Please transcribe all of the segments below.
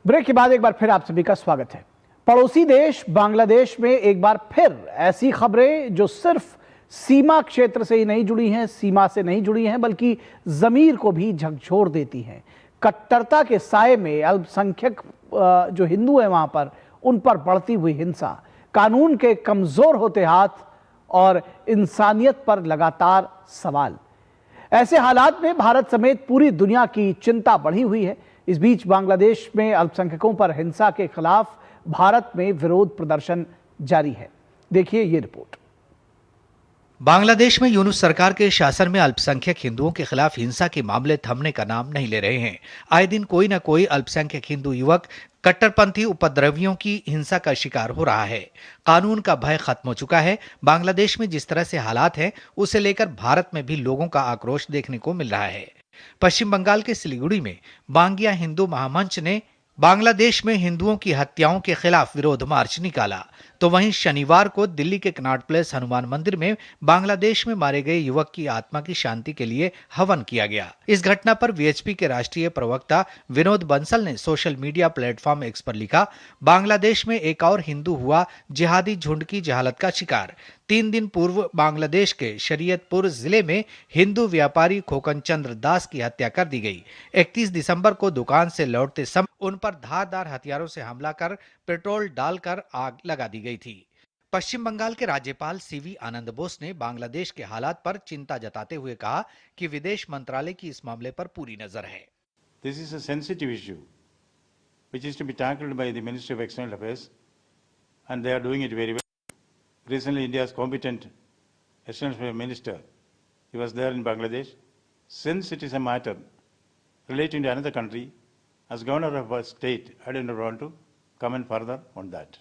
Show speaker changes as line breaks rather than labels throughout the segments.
Break के बाद एक बार फिर आप सभी का स्वागत है। पड़ोसी देश बांग्लादेश में एक बार फिर ऐसी खबरें जो सिर्फ सीमा क्षेत्र से ही नहीं जुड़ी हैं, सीमा से नहीं जुड़ी हैं, बल्कि जमीर को भी झकझोर देती हैं। कट्टरता के साए में अल्पसंख्यक जो हिंदू हैं वहां पर, उन पर बढ़ती हुई हिंसा, कानून के कमजोर होते हाथ और इंसानियत पर लगातार सवाल। ऐसे हालात में भारत समेत पूरी दुनिया की चिंता बढ़ी हुई है। इस बीच बांग्लादेश में अल्पसंख्यकों पर हिंसा के खिलाफ भारत में विरोध प्रदर्शन जारी है। देखिए ये रिपोर्ट।
बांग्लादेश में यूनुस सरकार के शासन में अल्पसंख्यक हिंदुओं के खिलाफ हिंसा के मामले थमने का नाम नहीं ले रहे हैं। आए दिन कोई न कोई अल्पसंख्यक हिंदू युवक कट्टरपंथी उपद्रवियों की हिंसा का शिकार हो रहा है। कानून का भय खत्म हो चुका है। बांग्लादेश में जिस तरह से हालात हैं, उसे लेकर भारत में भी लोगों का आक्रोश देखने को मिल रहा है। पश्चिम बंगाल के सिलीगुड़ी में बांगिया हिंदू महामंच ने बांग्लादेश में हिंदुओं की हत्याओं के खिलाफ विरोध मार्च निकाला, तो वहीं शनिवार को दिल्ली के कनॉट प्लेस हनुमान मंदिर में बांग्लादेश में मारे गए युवक की आत्मा की शांति के लिए हवन किया गया। इस घटना पर वीएचपी के राष्ट्रीय प्रवक्ता विनोद बंसल ने सोशल मीडिया प्लेटफॉर्म एक्स पर लिखा, बांग्लादेश में एक और हिंदू हुआ जिहादी झुंड की जहालत का शिकार। 3 दिन पूर्व बांग्लादेश के शरीयतपुर जिले में हिंदू व्यापारी खोकन चंद्र दास की हत्या कर दी गई। 31 दिसंबर को दुकान से लौटते समय उन पर धारदार हथियारों से हमला कर पेट्रोल डालकर आग लगा दी गई थी। पश्चिम बंगाल के राज्यपाल सीवी आनंद बोस ने बांग्लादेश के हालात पर चिंता जताते हुए कहा कि विदेश मंत्रालय की इस मामले पर पूरी नजर है।
This is a sensitive issue which is to be tackled by the Ministry of External Affairs and they are doing it very well. Recently, India's competent External Affairs Minister, he was there in Bangladesh. Since it is a matter relating to another country, as governor of a state, I do not want to comment further on that.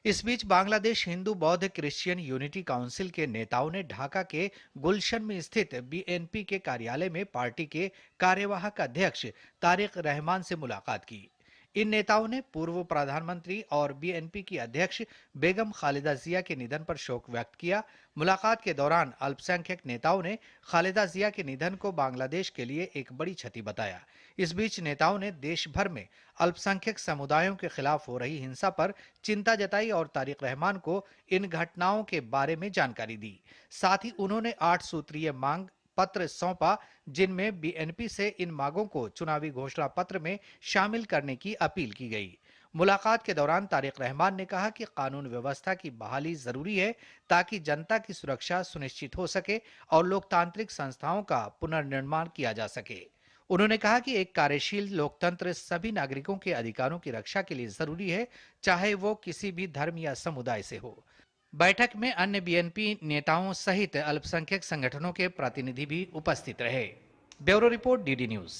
इस बीच बांग्लादेश हिंदू बौद्ध Christian unity council के नेताओं ने ढाका के गुलशन में स्थित BNP के कार्यालय में पार्टी के कार्यवाहक अध्यक्ष तारिक रहमान से मुलाकात की। इन नेताओं ने पूर्व प्रधानमंत्री और बीएनपी की अध्यक्ष बेगम खालिदा जिया के निधन पर शोक व्यक्त किया। मुलाकात के दौरान अल्पसंख्यक नेताओं ने खालिदा जिया के निधन को बांग्लादेश के लिए एक बड़ी क्षति बताया। इस बीच नेताओं ने देश भर में अल्पसंख्यक समुदायों के खिलाफ हो रही हिंसा पर चिंता जताई और तारिक रहमान को इन घटनाओं के बारे में जानकारी दी। साथ ही उन्होंने 8 सूत्रीय मांग पत्र सौंपा, जिनमें बीएनपी से इन मांगों को चुनावी घोषणा पत्र में शामिल करने की अपील की गई। मुलाकात के दौरान तारिक रहमान ने कहा कि कानून व्यवस्था की बहाली जरूरी है ताकि जनता की सुरक्षा सुनिश्चित हो सके और लोकतांत्रिक संस्थाओं का पुनर्निर्माण किया जा सके। उन्होंने कहा कि एक कार्यशील लोकतंत्र सभी नागरिकों के अधिकारों की रक्षा के लिए जरूरी है, चाहे वो किसी भी धर्म या समुदाय से हो। बैठक में अन्य बीएनपी नेताओं सहित अल्पसंख्यक संगठनों के प्रतिनिधि भी उपस्थित रहे। Bureau report, DD news.